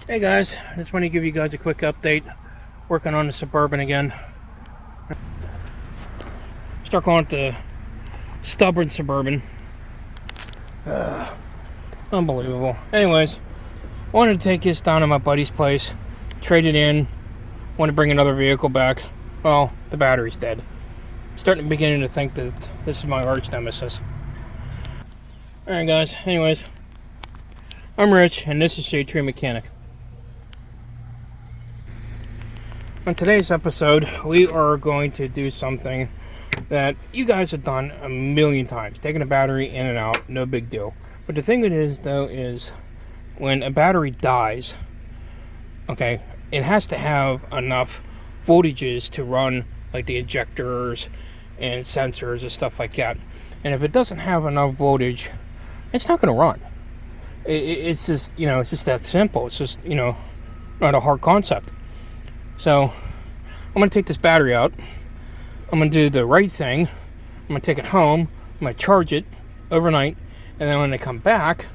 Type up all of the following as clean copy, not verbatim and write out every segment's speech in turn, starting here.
Hey guys, I just want to give you guys a quick update. Working on the Suburban again. Start calling it the stubborn Suburban. Unbelievable. Anyways, I wanted to take this down to my buddy's place, trade it in, want to bring another vehicle back. Well, the battery's dead. Starting beginning to think that this is my arch nemesis. Alright guys, anyways, I'm Rich and this is Shade Tree Mechanic. On today's episode, we are going to do something that you guys have done a million times. Taking a battery in and out, no big deal. But the thing it is, though, is when a battery dies, okay, it has to have enough voltages to run like the injectors and sensors and stuff like that. And if it doesn't have enough voltage, it's not going to run. It's just, it's just that simple. It's just, not a hard concept. So, I'm going to take this battery out. I'm going to do the right thing. I'm going to take it home. I'm going to charge it overnight. And then when I come back,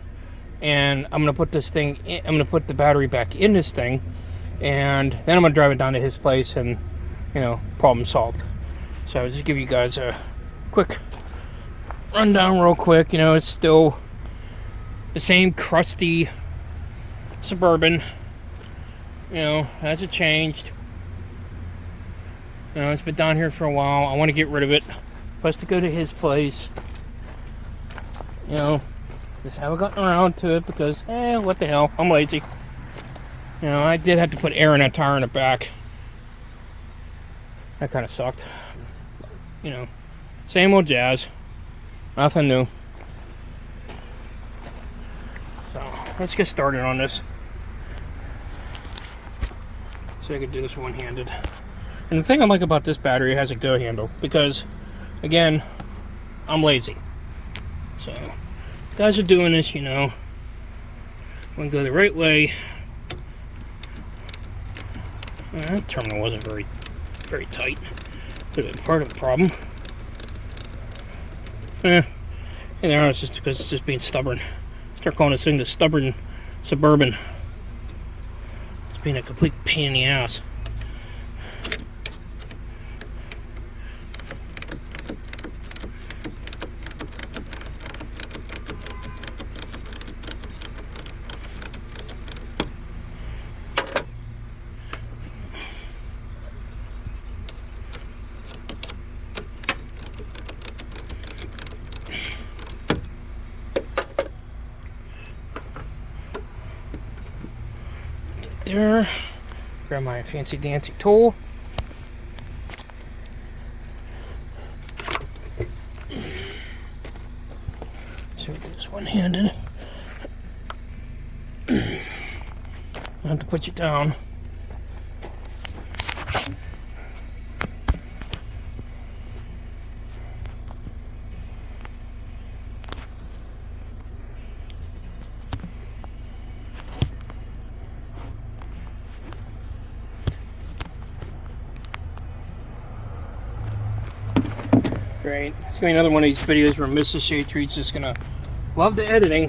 and I'm going to put this thing in, I'm going to put the battery back in this thing. And then I'm going to drive it down to his place and, problem solved. So, I'll just give you guys a quick rundown real quick. It's still the same crusty Suburban. Hasn't changed. It's been down here for a while. I want to get rid of it. Supposed to go to his place. Just haven't gotten around to it because, what the hell? I'm lazy. I did have to put air in that tire in the back. That kind of sucked. Same old jazz. Nothing new. So, let's get started on this. So I can do this one-handed. And the thing I like about this battery, it has a go handle because, again, I'm lazy. So, guys are doing this, want to go the right way. That terminal wasn't very, very tight. Could have been part of the problem. And there, it's just because it's just being stubborn. Start calling this thing the stubborn Suburban. It's being a complete pain in the ass. There. Grab my fancy dancy tool. So we do this one-handed. I have to put you down. Great. It's gonna be another one of these videos where Mrs. Shade Tree's just gonna love the editing.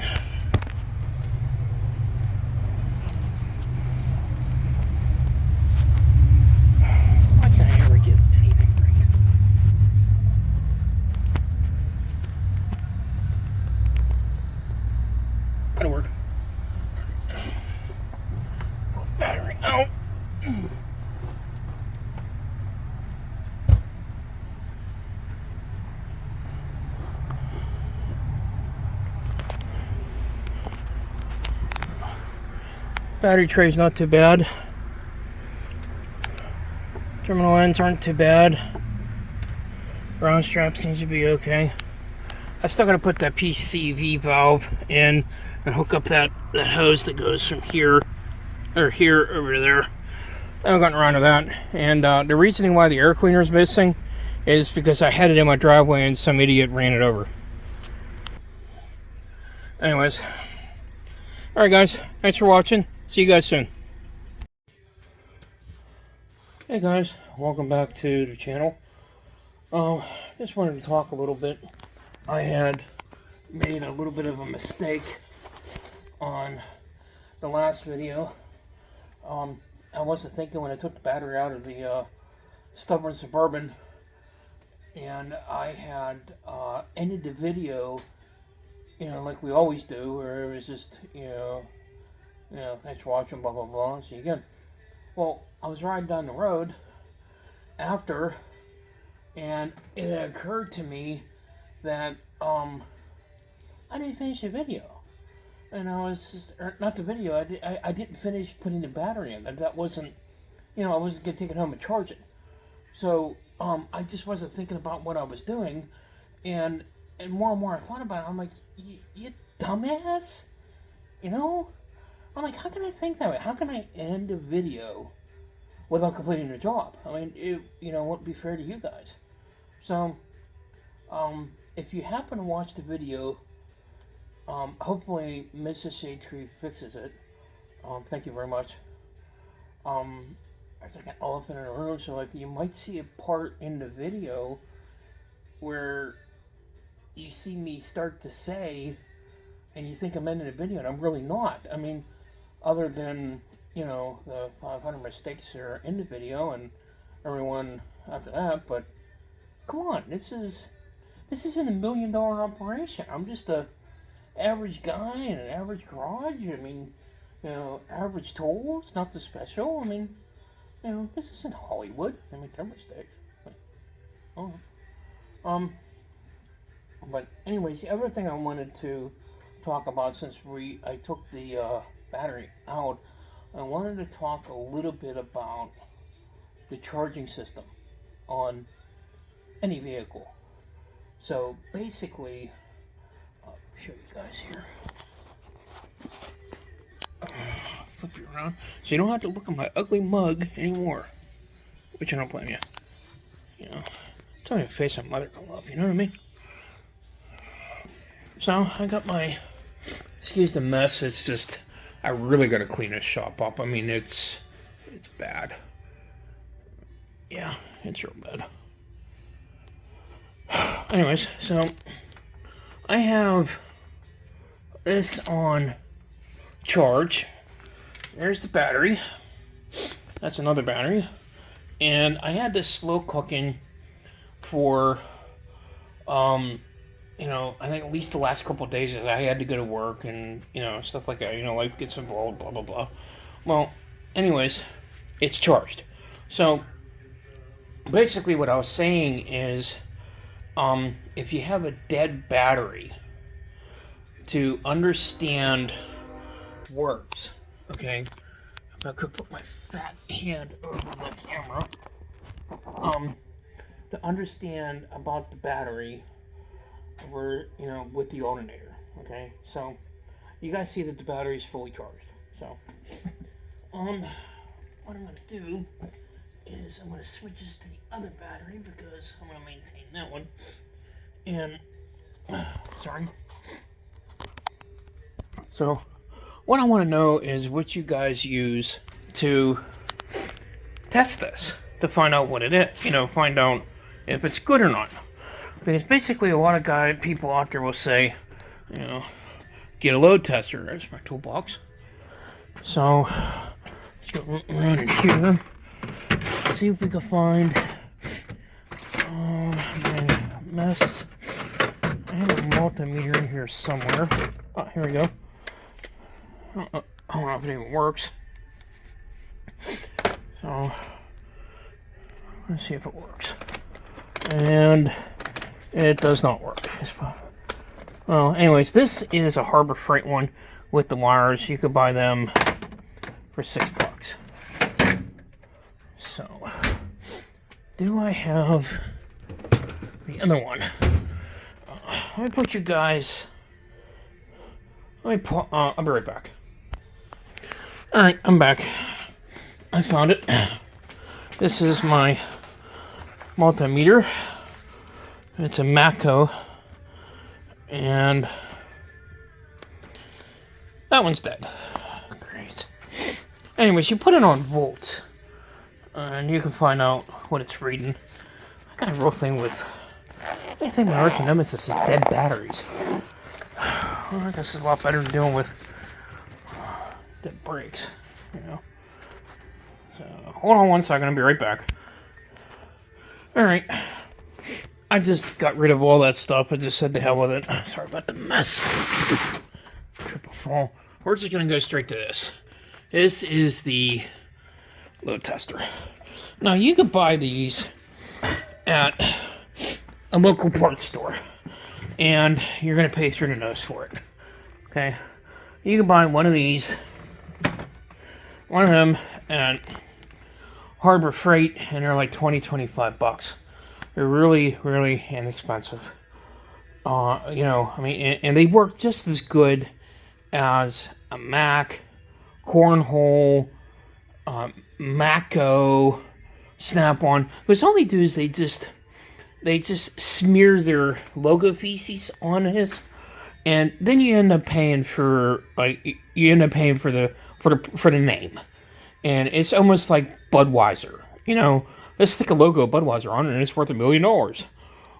Why can't I ever get anything right? That'll work. Pull the battery out. Battery tray's not too bad. Terminal ends aren't too bad. Ground strap seems to be okay. I still gotta put that PCV valve in and hook up that hose that goes from here or here over to there. I haven't gotten around to that. And the reasoning why the air cleaner is missing is because I had it in my driveway and some idiot ran it over. Anyways. Alright guys, thanks for watching. See you guys soon. Hey guys, welcome back to the channel. Just wanted to talk a little bit. I had made a little bit of a mistake on the last video I wasn't thinking when I took the battery out of the stubborn Suburban, and I had ended the video, like we always do, where it was just, thanks for watching, blah, blah, blah, see you again. Well, I was riding down the road after, and it occurred to me that, I didn't finish the video. And I was just, not the video, I didn't finish putting the battery in. That wasn't, I wasn't going to take it home and charge it. So, I just wasn't thinking about what I was doing. And more and more I thought about it, I'm like, you dumbass? I'm like, how can I think that way? How can I end a video without completing the job? I mean, it wouldn't be fair to you guys. So, if you happen to watch the video, hopefully Mrs. Shade Tree fixes it. Thank you very much. There's like an elephant in the room, so like you might see a part in the video where you see me start to say, and you think I'm ending the video, and I'm really not. I mean, other than, the 500 mistakes that are in the video, and everyone after that, but come on, this isn't $1 million operation. I'm just a average guy in an average garage. I mean, average tools, not the special. I mean, this isn't Hollywood. I mean, there are mistakes. But anyways, the other thing I wanted to talk about, since I took the battery out, I wanted to talk a little bit about the charging system on any vehicle. So basically, I'll show you guys here. Flip you around, so you don't have to look at my ugly mug anymore. Which I don't blame you. It's only a face my mother can love. You know what I mean? So I got my. Excuse the mess. It's just I really got to clean this shop up. I mean, it's bad. Yeah, it's real bad. Anyways, so I have this on charge. There's the battery. That's another battery. And I had this slow cooking for, I think at least the last couple of days. I had to go to work and, stuff like that. Life gets involved, blah, blah, blah. Well, anyways, it's charged. So, basically what I was saying is, if you have a dead battery, to understand works, okay? If I could put my fat hand over the camera, to understand about the battery, with the alternator, okay? So, you guys see that the battery is fully charged. So, what I'm gonna do is I'm gonna switch this to the other battery because I'm gonna maintain that one. And, sorry. So, what I want to know is what you guys use to test this, to find out what it is, find out if it's good or not. Because basically a lot of people out there will say, get a load tester. There's my toolbox. So, let's go around in here. See if we can find my mess. I have a multimeter in here somewhere. Oh, here we go. I don't know if it even works. So, let's see if it works. And it does not work. Well, anyways, this is a Harbor Freight one with the wires. You could buy them for $6. So, do I have the other one? Let me put you guys. I'll be right back. Alright, I'm back. I found it. This is my multimeter. It's a Matco. And that one's dead. Great. Anyways, you put it on volts. And you can find out what it's reading. I got a real thing with. I think my arch nemesis is dead batteries. Well, I guess it's a lot better than dealing with dead brakes, Hold on one second, I'll be right back. Alright. I just got rid of all that stuff. I just said the hell with it. Sorry about the mess. Triple fall. We're just going to go straight to this. This is the load tester. Now, you could buy these at a local parts store. And you're going to pay through the nose for it. Okay? You can buy one of these. One of them at Harbor Freight, and they're like $20-25. They're really, really inexpensive. You know, I mean, and they work just as good as a Mac, Cornhole, Maco, Snap-on. Because all they do is they just smear their logo feces on it, and then you end up paying for the name, and it's almost like Budweiser. You know, let's stick a logo of Budweiser on it, and it's worth $1 million.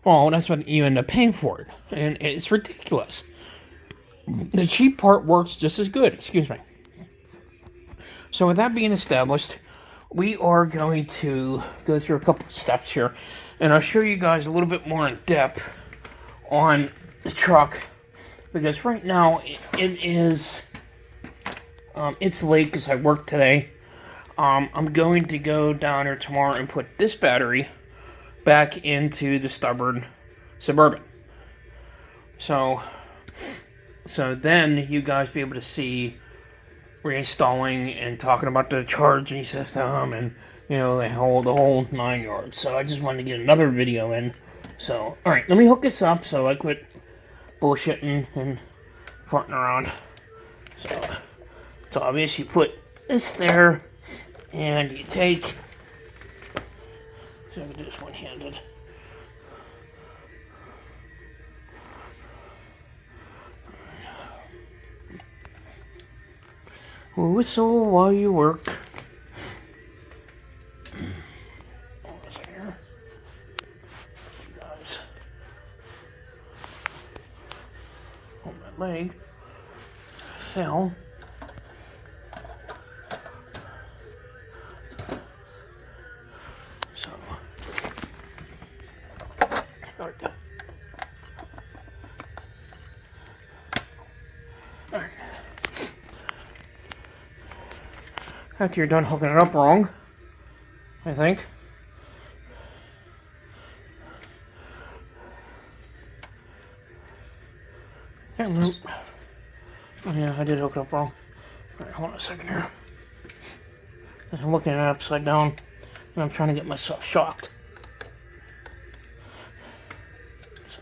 Well, that's what you end up paying for it, and it's ridiculous. The cheap part works just as good. Excuse me. So with that being established, we are going to go through a couple of steps here, and I'll show you guys a little bit more in depth on the truck, because right now it is, it's late because I worked today. I'm going to go down there tomorrow and put this battery back into the stubborn Suburban. So then you guys be able to see reinstalling and talking about the charging system and, you know, the whole 9 yards. So I just wanted to get another video in. So, alright, let me hook this up so I quit bullshitting and farting around. So it's obvious you put this there, and you take, so I'm going to do this one-handed. Whistle while you work. Guys, hold my leg. Fell. So, there we go. All right. After you're done hooking it up wrong, I think. Oh yeah, I did hook it up wrong. Alright, hold on a second here. I'm looking at it upside down, and I'm trying to get myself shocked.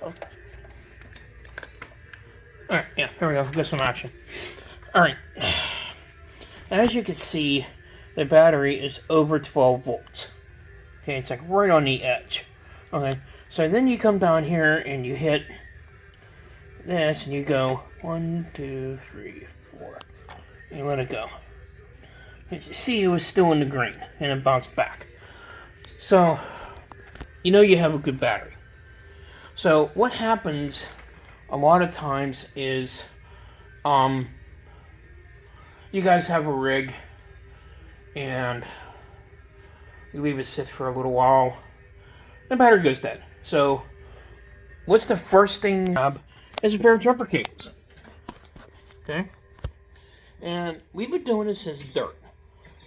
So. Alright, yeah, here we go. Get some action. Alright. As you can see, the battery is over 12 volts. Okay, it's like right on the edge. Okay, so then you come down here and you hit this and you go 1, 2, 3, 4. And you let it go. As you see, it was still in the green and it bounced back. So, you know you have a good battery. So, what happens a lot of times is, you guys have a rig, and you leave it sit for a little while, the battery goes dead. So, what's the first thing you have is a pair of jumper cables. Okay? And we've been doing this since dirt.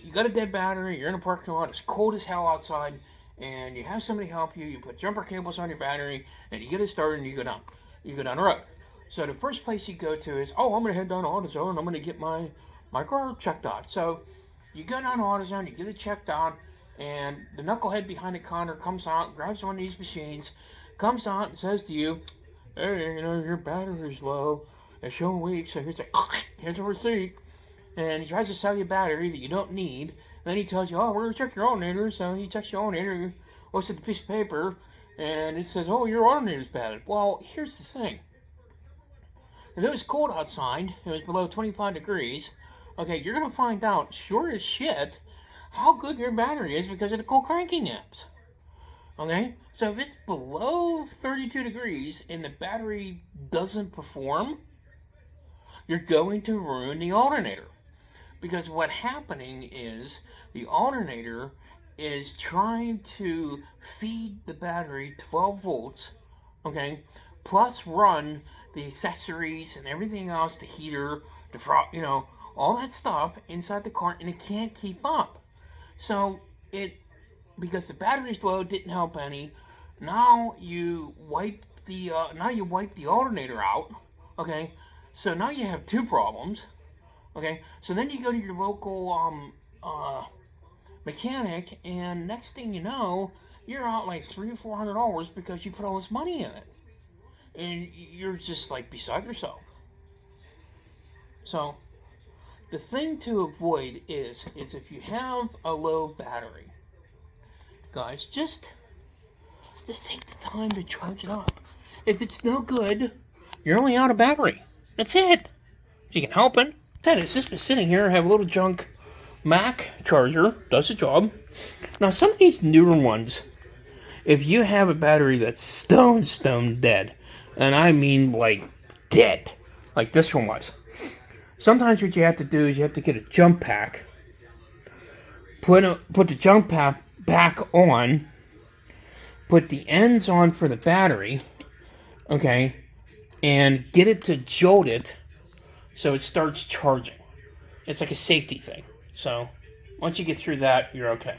You got a dead battery, you're in a parking lot, it's cold as hell outside, and you have somebody help you, you put jumper cables on your battery, and you get it started and you go down the road. So the first place you go to is, oh, I'm going to head down to AutoZone, I'm going to get my car checked out. So you go down to AutoZone, you get it checked out, and the knucklehead behind the counter comes out, grabs one of these machines, comes out and says to you, hey, you know, your battery's low, it's showing weak, so here's a receipt. And he tries to sell you a battery that you don't need. Then he tells you, oh, we're going to check your alternator. So he checks your alternator, looks at the piece of paper, and it says, oh, your alternator's bad. Well, here's the thing. If it was cold outside, it was below 25 degrees, okay, you're going to find out, sure as shit, how good your battery is because of the cold cranking apps. Okay? So if it's below 32 degrees and the battery doesn't perform, you're going to ruin the alternator. Because what's happening is the alternator is trying to feed the battery 12 volts, okay, plus run the accessories and everything else, the heater, the all that stuff inside the car, and it can't keep up. So it, because the battery's low, didn't help any. Now you wipe the alternator out, okay. So now you have two problems. Okay, so then you go to your local mechanic, and next thing you know, you're out like $300 or $400 because you put all this money in it, and you're just like beside yourself. So the thing to avoid is if you have a low battery, guys, just take the time to charge it up. If it's no good, you're only out of battery. That's it. If you can help it. It's just been sitting here. I have a little junk Mac charger. Does the job. Now, some of these newer ones, if you have a battery that's stone dead, and I mean like dead, like this one was, sometimes what you have to do is you have to get a jump pack, put the jump pack back on, put the ends on for the battery, okay, and get it to jolt it so it starts charging. It's like a safety thing. So once you get through that, you're okay.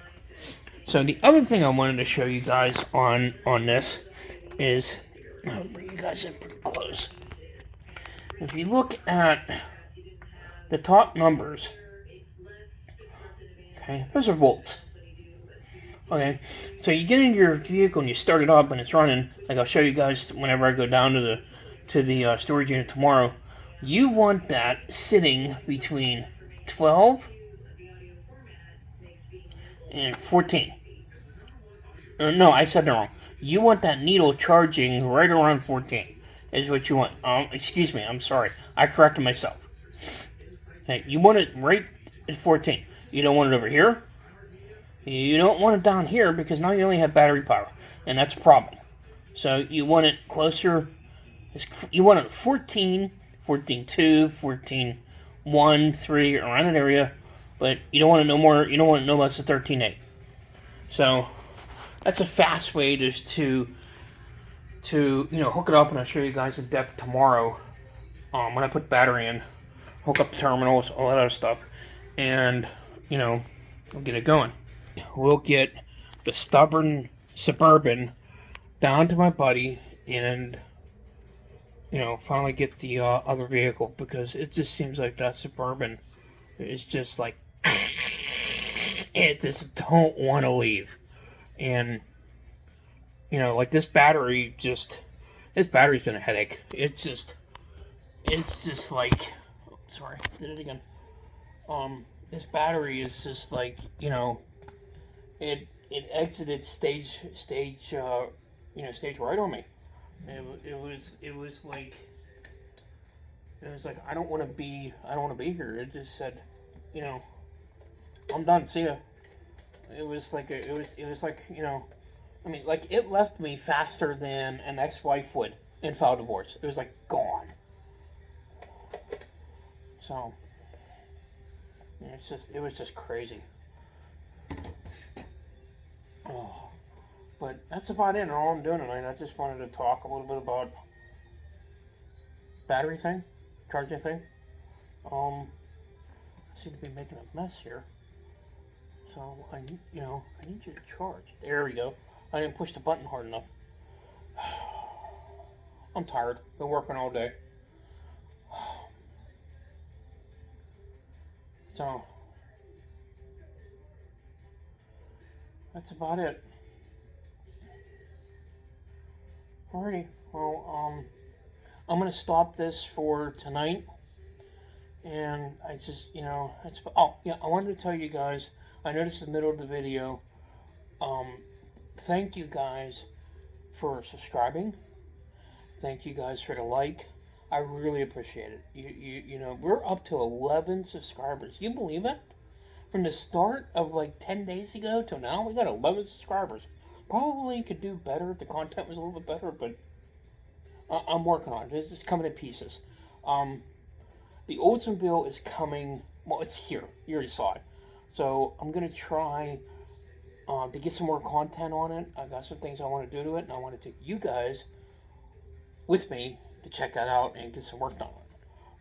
So the other thing I wanted to show you guys on this is, I'll bring you guys in pretty close. If you look at the top numbers, okay, those are volts. Okay, so you get into your vehicle and you start it up and it's running. Like I'll show you guys whenever I go down to the storage unit tomorrow. You want that sitting between 12 and 14. No, I said that wrong. You want that needle charging right around 14 is what you want. Excuse me, I'm sorry. I corrected myself. Okay, you want it right at 14. You don't want it over here. You don't want it down here because now you only have battery power, and that's a problem. So you want it closer. You want it 14, 14.2, 14.1, 3, around that area, but you don't want it no more. You don't want it no less than 13.8. So that's a fast way to hook it up, and I'll show you guys in depth tomorrow. When I put battery in, hook up the terminals, all that other stuff, and we'll get it going. We'll get the stubborn Suburban down to my buddy and finally get the other vehicle, because it just seems like that Suburban is just like it just don't want to leave. And like this battery's been a headache. It's just like, sorry, did it again. This battery is just like, it exited stage right on me. It was like I don't want to be here. It just said, I'm done. See ya. It was like it left me faster than an ex-wife would and filed divorce. It was like gone. So it was just crazy. Oh, but that's about it. All I'm doing tonight. I just wanted to talk a little bit about battery thing, charging thing. I seem to be making a mess here. So I need you to charge. There we go. I didn't push the button hard enough. I'm tired. Been working all day. So that's about it. Alrighty. Well, I'm gonna stop this for tonight. And I just, oh yeah, I wanted to tell you guys. I noticed in the middle of the video. Thank you guys for subscribing. Thank you guys for the like. I really appreciate it. We're up to 11 subscribers. You believe it? From the start of like 10 days ago till now, we got 11 subscribers. Probably could do better if the content was a little bit better, but I'm working on it. It's just coming in pieces. The Oldsmobile is coming well, it's here. You already saw it. So I'm gonna try to get some more content on it. I got some things I want to do to it, and I want to take you guys with me to check that out and get some work done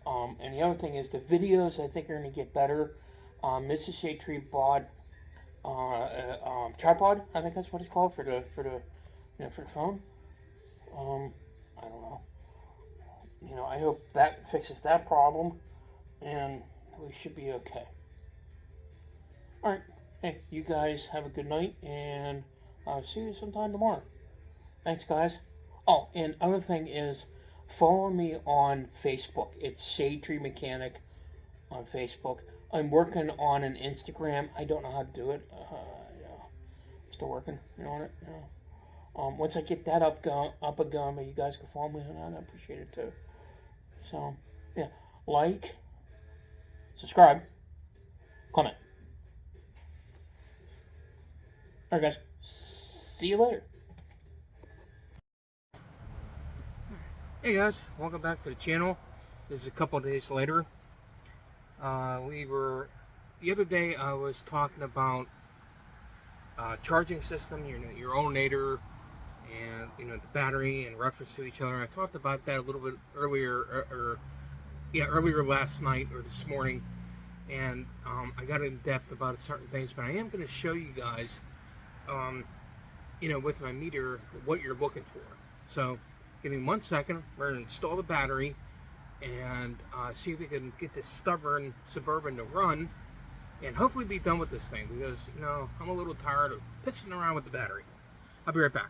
on it. And the other thing is the videos I think are going to get better. Mrs. Shade Tree bought tripod. I think that's what it's called for the phone. I don't know. I hope that fixes that problem, and we should be okay. All right. Hey, you guys have a good night, and I'll see you sometime tomorrow. Thanks, guys. Oh, and other thing is, follow me on Facebook. It's Shade Tree Mechanic on Facebook. I'm working on an Instagram. I don't know how to do it. Yeah, still working on it. Once I get that up and going, but you guys can follow me on that. I appreciate it too. So, yeah, like, subscribe, comment. All right, guys. See you later. Hey guys, welcome back to the channel. This is a couple of days later. The other day I was talking about charging system, your alternator, and the battery in reference to each other. I talked about that a little bit earlier, earlier last night or this morning, and I got in depth about certain things. But I am going to show you guys, with my meter, what you're looking for. So, give me 1 second. We're going to install the battery and see if we can get this stubborn Suburban to run and hopefully be done with this thing, because I'm a little tired of pissing around with the battery. I'll be right back.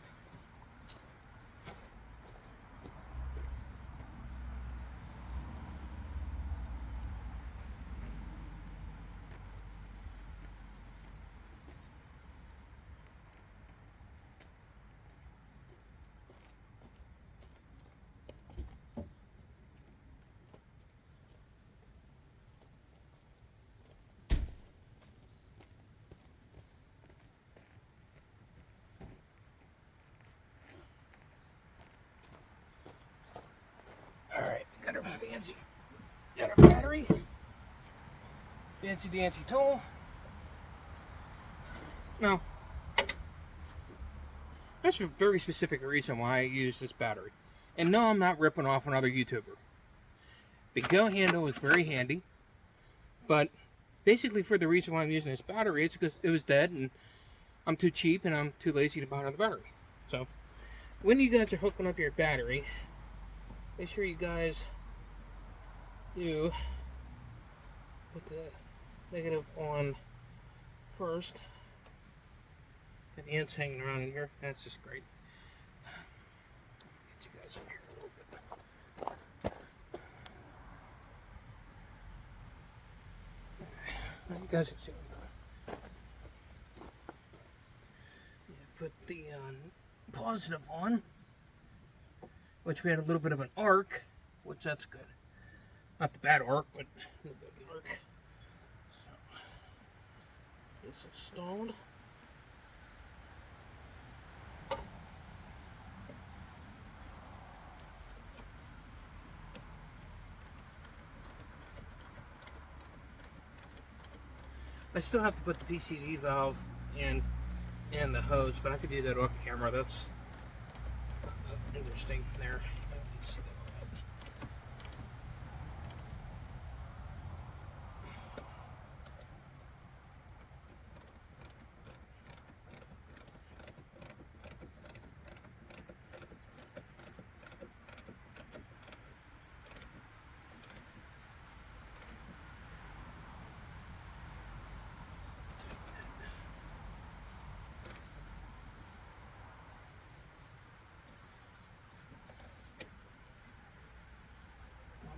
Alright, got our battery, fancy dancy tool. Now, that's a very specific reason why I use this battery. And no, I'm not ripping off another YouTuber. The go handle is very handy, but basically for the reason why I'm using this battery, it's because it was dead and I'm too cheap and I'm too lazy to buy another battery. So, when you guys are hooking up your battery, make sure you guys do put the negative on first. And the ants hanging around in here. That's just great. Get you guys over here a little bit. You guys can see what I'm doing. Put the positive on, which we had a little bit of an arc, which that's good. Not the bad arc, but a little bit of an arc. So, this installed. I still have to put the PCV valve and the hose, but I could do that off camera. That's interesting there.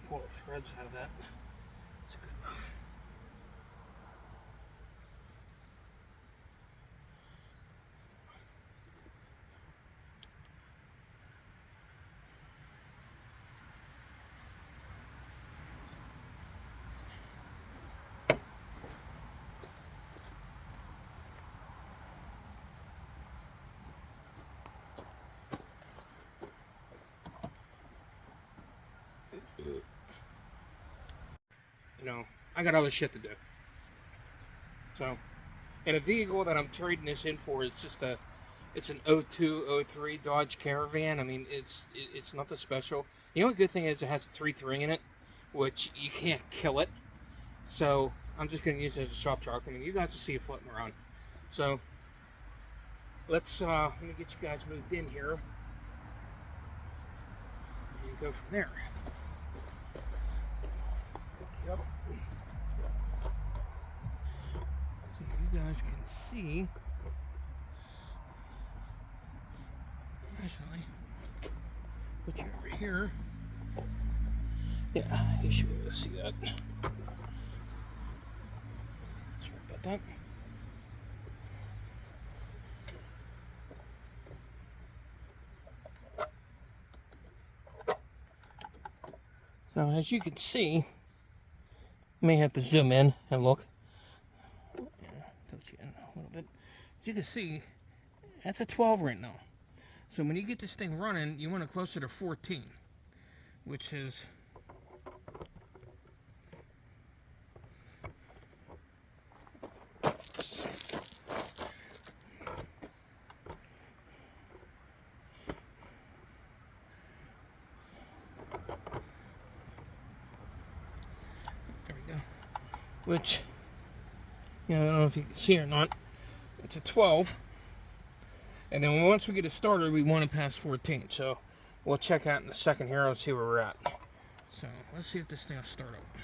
Pull the threads out of that. That's good enough. I got other shit to do. So, and a vehicle that I'm trading this in for is just it's an 02, 03 Dodge Caravan. I mean, it's nothing special. The only good thing is it has a 3.3 in it, which you can't kill it. So I'm just going to use it as a shop truck. I mean, you guys will see it floating around. So let me get you guys moved in here and go from there. Yep. So you guys can see. Actually, put you over here. Yeah, you should be able to see that. Sorry about that. So as you can see, I may have to zoom in and look. Tilt you in a little bit. As you can see, that's a 12 right now. So when you get this thing running, you want it closer to 14, which is there we go. Which, you know, I don't know if you can see or not. It's a 12. And then once we get it started, we want to pass 14. So we'll check out in a second here and see where we're at. So let's see if this thing will start up.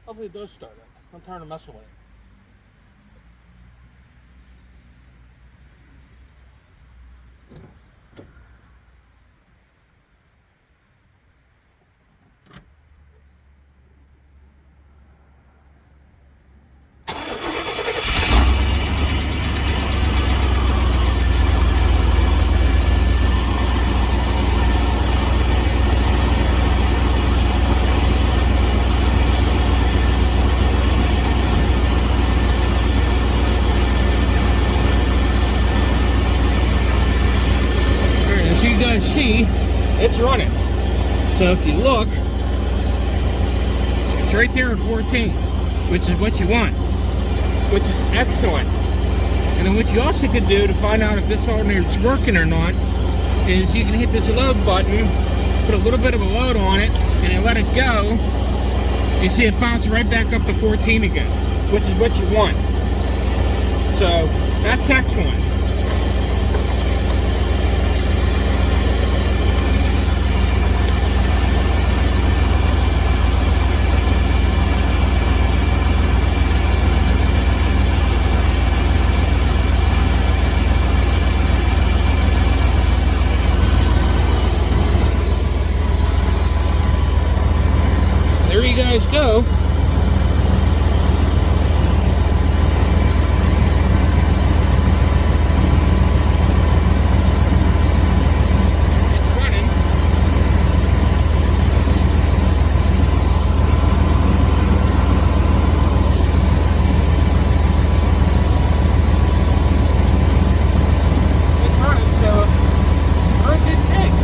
Hopefully it does start up. I'm tired of messing with it. See, it's running. So if you look, it's right there at 14, which is what you want, which is excellent. And then what you also could do to find out if this alternator is working or not is you can hit this load button, put a little bit of a load on it, and then let it go. You see it bounce right back up to 14 again, which is what you want. So that's excellent. There you guys go. It's running. It's running, so we're in good shape.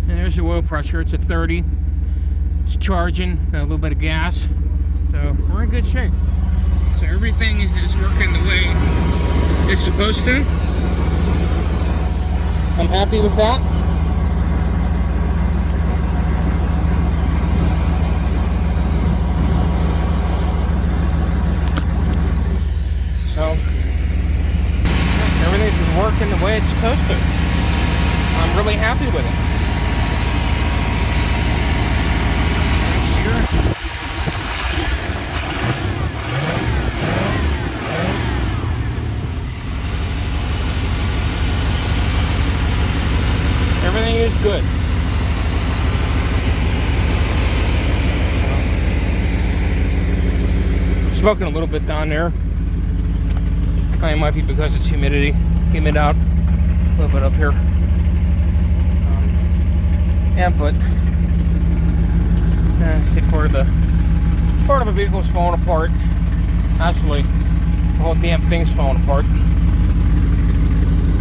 There's the oil pressure. It's at 30. It's charging. Got a little bit of gas. So we're in good shape. So everybody everything is working the way it's supposed to. I'm happy with that. So, everything's working the way it's supposed to. I'm really happy with it. Everything is good. Smoking a little bit down there. It might be because it's humid out a little bit up here. Yeah, but see, part of the vehicle's falling apart. Actually, the whole damn thing's falling apart.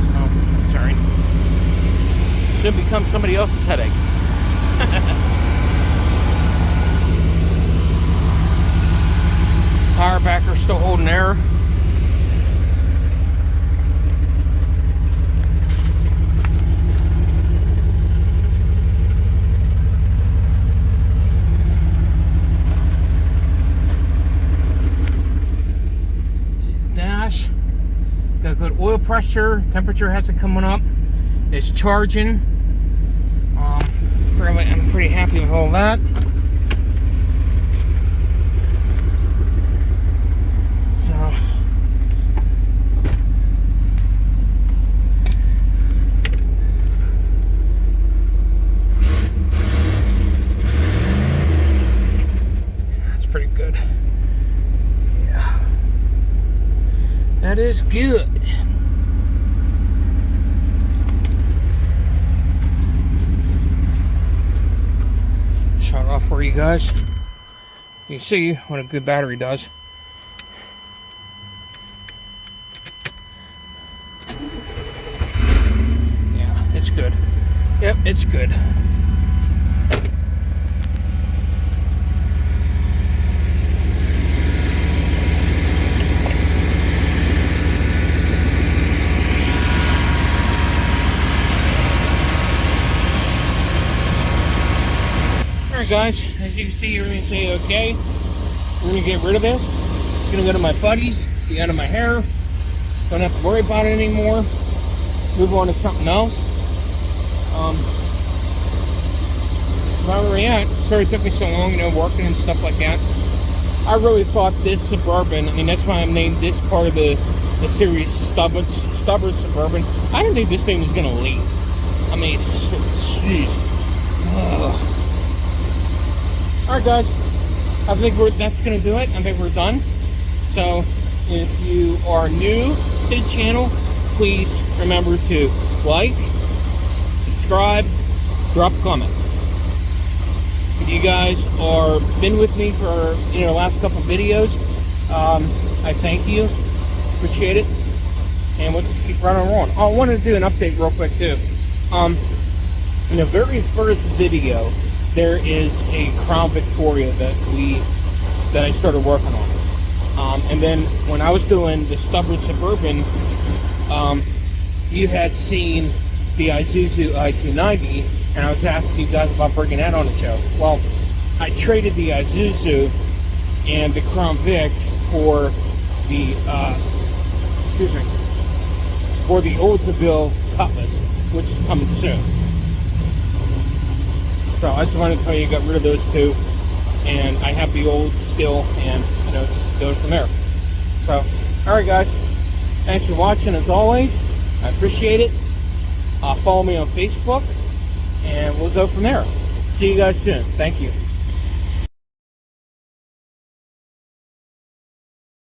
So, sorry. Should become somebody else's headache. Power backer still holding air. Dash. Got good oil pressure. Temperature hasn't coming up. It's charging. I'm pretty happy with all that. So, that's pretty good. Yeah, that is good. Shut off for you guys. You can see what a good battery does. Yeah, it's good. Yep, it's good. Alright guys, as you can see, everything's okay. We're going to get rid of this. It's going to go to my buddies, the end of my hair. Don't have to worry about it anymore. Move on to something else. Where we're at, sorry it took me so long, working and stuff like that. I really thought this Suburban, that's why I named this part of the series Stubborn Suburban. I didn't think this thing was going to leak. Jeez. Alright guys, I think that's going to do it. I think we're done. So, if you are new to the channel, please remember to like, subscribe, drop a comment. If you guys are been with me for the last couple videos, I thank you. Appreciate it. And we'll just keep running on. I wanted to do an update real quick too. In the very first video, there is a Crown Victoria that I started working on. And then when I was doing the Stubborn Suburban, you had seen the Isuzu i290, and I was asking you guys about bringing that on the show. Well, I traded the Isuzu and the Crown Vic for the Oldsmobile Cutlass, which is coming soon. So I just wanted to tell you I got rid of those two, and I have the old still, and just go from there. So, alright guys, thanks for watching as always. I appreciate it. Follow me on Facebook, and we'll go from there. See you guys soon. Thank you.